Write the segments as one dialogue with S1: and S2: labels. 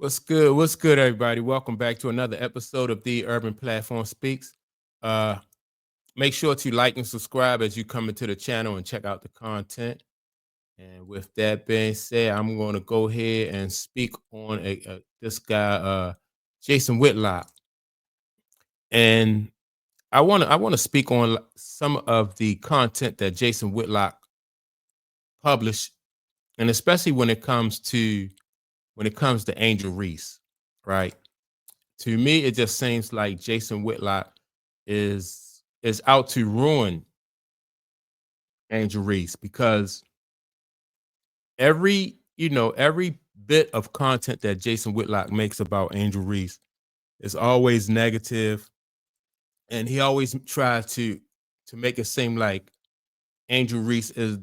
S1: What's good? What's good, everybody? Welcome back to another episode of the Urban Platform Speaks. Uh, Make sure to like and subscribe as you come into the channel and check out the content. And with that being said, I'm going to go ahead and speak on this guy, Jason Whitlock, and I want to speak on some of the content that Jason Whitlock published, and especially when it comes to Angel Reese, right? To me, it just seems like Jason Whitlock is out to ruin Angel Reese because every bit of content that Jason Whitlock makes about Angel Reese is always negative, and he always tries to make it seem like Angel Reese is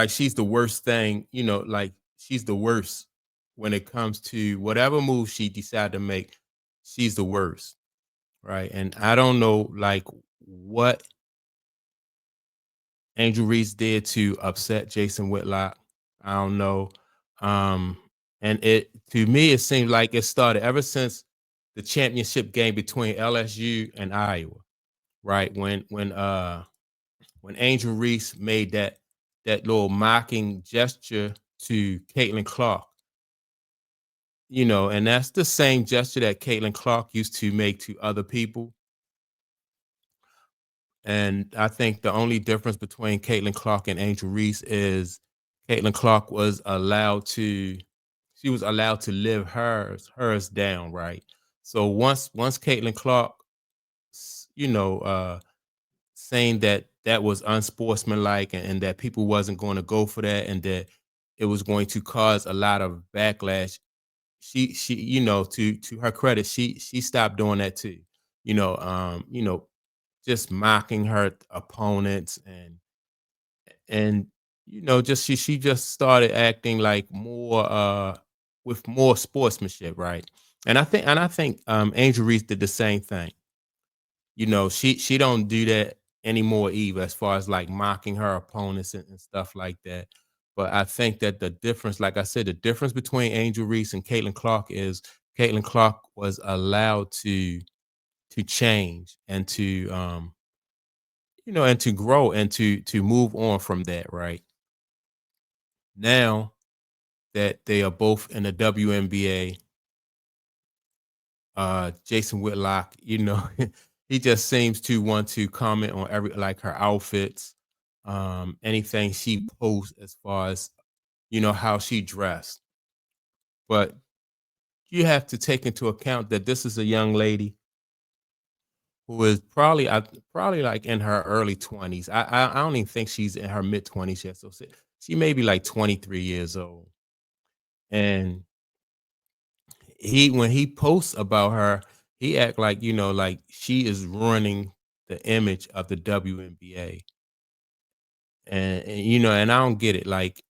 S1: she's the worst thing, like she's the worst when it comes to whatever move she decided to make. She's the worst. Right. And I don't know like what Angel Reese did to upset Jason Whitlock. I don't know. Um, and it to me it seemed like it started ever since the championship game between LSU and Iowa, right? When Angel Reese made that little mocking gesture to Caitlin Clark, and that's the same gesture that Caitlin Clark used to make to other people. And I think the only difference between Caitlin Clark and Angel Reese is Caitlin Clark was allowed to live hers down, right? So once Caitlin Clark, saying that that was unsportsmanlike and that people wasn't going to go for that and that it was going to cause a lot of backlash. She to her credit, she stopped doing that too. Just mocking her opponents and just she just started acting like more with more sportsmanship, right? And I think Angel Reese did the same thing. She don't do that anymore either, as far as like mocking her opponents and stuff like that. But I think that the difference, like I said, the difference between Angel Reese and Caitlin Clark is Caitlin Clark was allowed to change and to grow and to move on from that, right? Now that they are both in the WNBA, Jason Whitlock, he just seems to want to comment on every like her outfits, anything she posts as far as how she dressed. But you have to take into account that this is a young lady who is probably like in her early 20s. I don't even think she's in her mid 20s yet. So she may be like 23 years old. And he when he posts about her, he act like, like she is ruining the image of the WNBA. And I don't get it. Like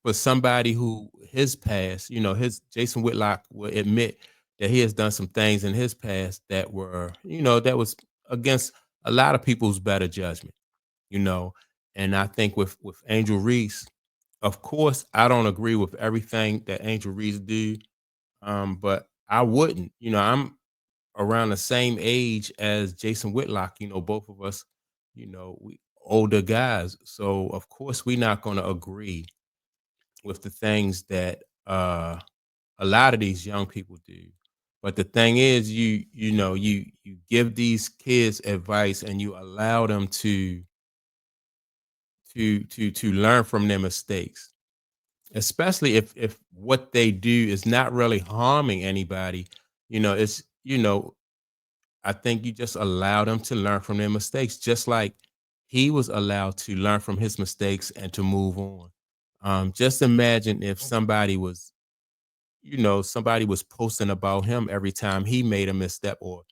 S1: for somebody who his past, his Jason Whitlock will admit that he has done some things in his past that were, that was against a lot of people's better judgment, you know. And I think with Angel Reese, of course, I don't agree with everything that Angel Reese do. But I wouldn't, I'm around the same age as Jason Whitlock, both of us, we older guys. So of course we're not gonna agree with the things that a lot of these young people do. But the thing is, you give these kids advice and you allow them to learn from their mistakes, especially if what they do is not really harming anybody. It's I think you just allow them to learn from their mistakes, just like he was allowed to learn from his mistakes and to move on. Just imagine if somebody was posting about him every time he made a misstep, or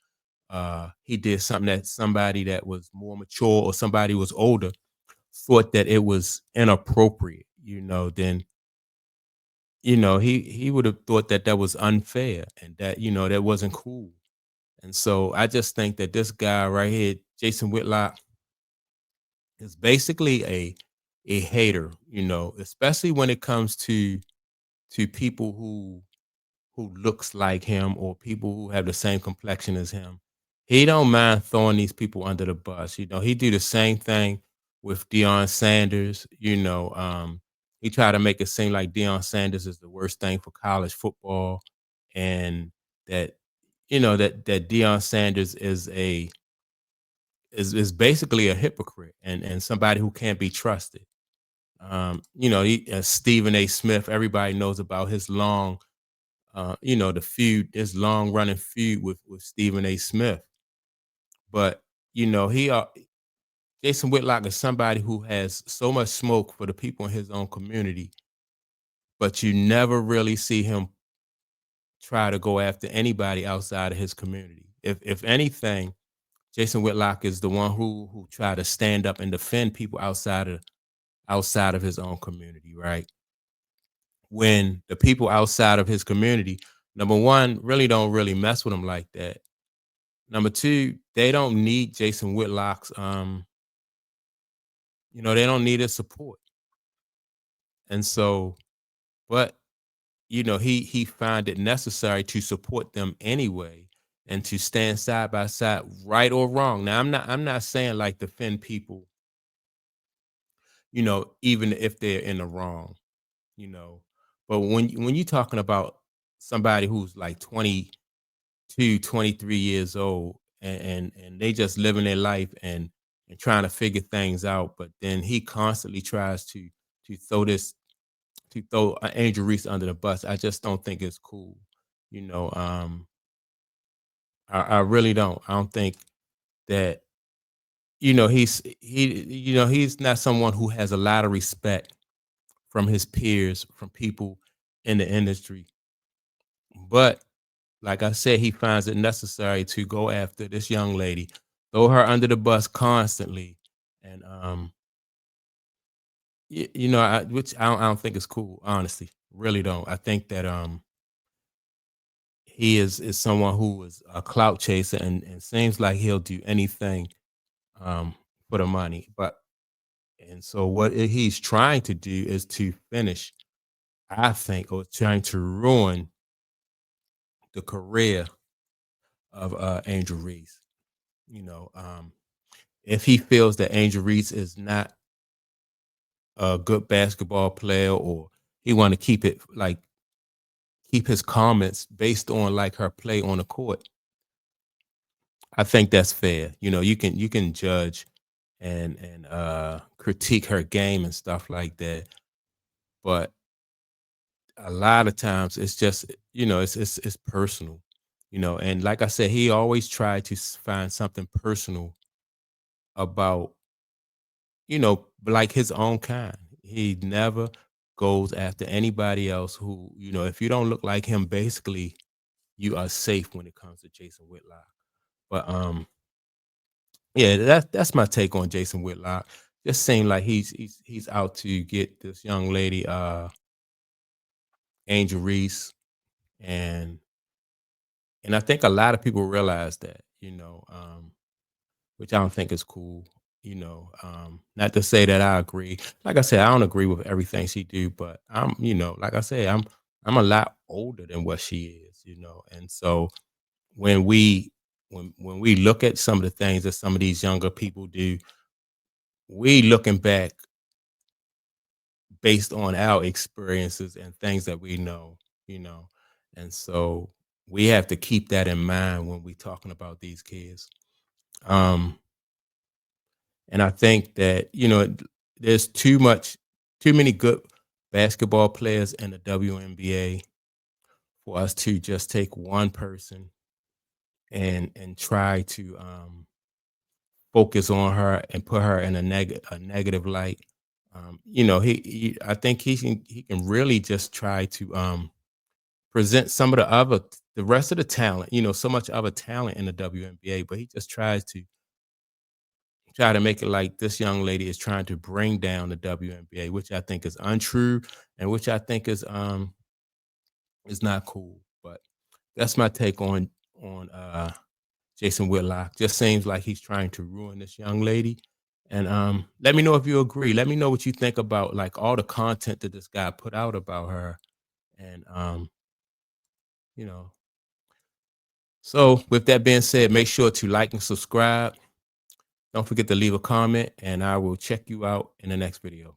S1: he did something that somebody that was more mature or somebody was older thought that it was inappropriate. Then he would have thought that that was unfair and that that wasn't cool. And so I just think that this guy right here, Jason Whitlock, is basically a hater, especially when it comes to to people who looks like him or people who have the same complexion as him. He don't mind throwing these people under the bus. He do the same thing with Deion Sanders. He tried to make it seem like Deion Sanders is the worst thing for college football, and that that Deion Sanders is basically a hypocrite and somebody who can't be trusted. Stephen A. Smith. Everybody knows about his the feud, this long running feud with Stephen A. Smith. But he Jason Whitlock is somebody who has so much smoke for the people in his own community, but you never really see him try to go after anybody outside of his community. If anything, Jason Whitlock is the one who tried to stand up and defend people outside of his own community, right? When the people outside of his community, number one, really don't really mess with him like that. Number two, they don't need Jason Whitlock's they don't need his support. And so, but he find it necessary to support them anyway and to stand side by side, right or wrong. Now I'm not saying like defend people, even if they're in the wrong, you know. But when you're talking about somebody who's like 22, 23 years old and they just living their life and trying to figure things out, but then he constantly tries to throw this to throw Angel Reese under the bus. I just don't think it's cool. You know, I really don't. I don't think that he's not someone who has a lot of respect from his peers, from people in the industry. But like I said, he finds it necessary to go after this young lady, throw her under the bus constantly, and which I don't think is cool. Honestly, really don't. I think that he is someone who is a clout chaser and seems like he'll do anything um, for the money. And so what he's trying to do is to finish, I think, or trying to ruin the career of Angel Reese. You know, if he feels that Angel Reese is not a good basketball player, or he want to keep his comments based on like her play on the court, I think that's fair. You can judge and critique her game and stuff like that, but a lot of times it's just it's personal, and like I said, he always tried to find something personal about like his own kind. He never goes after anybody else who, if you don't look like him, basically you are safe when it comes to Jason Whitlock. But yeah, that's my take on Jason Whitlock. Just seemed like he's out to get this young lady, Angel Reese, and I think a lot of people realize that, which I don't think is cool. Not to say that I agree. Like I said, I don't agree with everything she do, but like I said, I'm a lot older than what she is, and so when we when we look at some of the things that some of these younger people do, we looking back based on our experiences and things that we know, you know. And so we have to keep that in mind when we talking about these kids. Um, and I think that, there's too many good basketball players in the WNBA for us to just take one person and try to focus on her and put her in a negative light. I think he can really just try to present some of the rest of the talent, so much other talent in the WNBA, but he just try to make it like this young lady is trying to bring down the WNBA, which I think is untrue and which I think is not cool. But that's my take on Jason Whitlock. Just seems like he's trying to ruin this young lady. And let me know if you agree. Let me know what you think about like all the content that this guy put out about her And you know, so with that being said, make sure to like and subscribe. Don't forget to leave a comment, and I will check you out in the next video.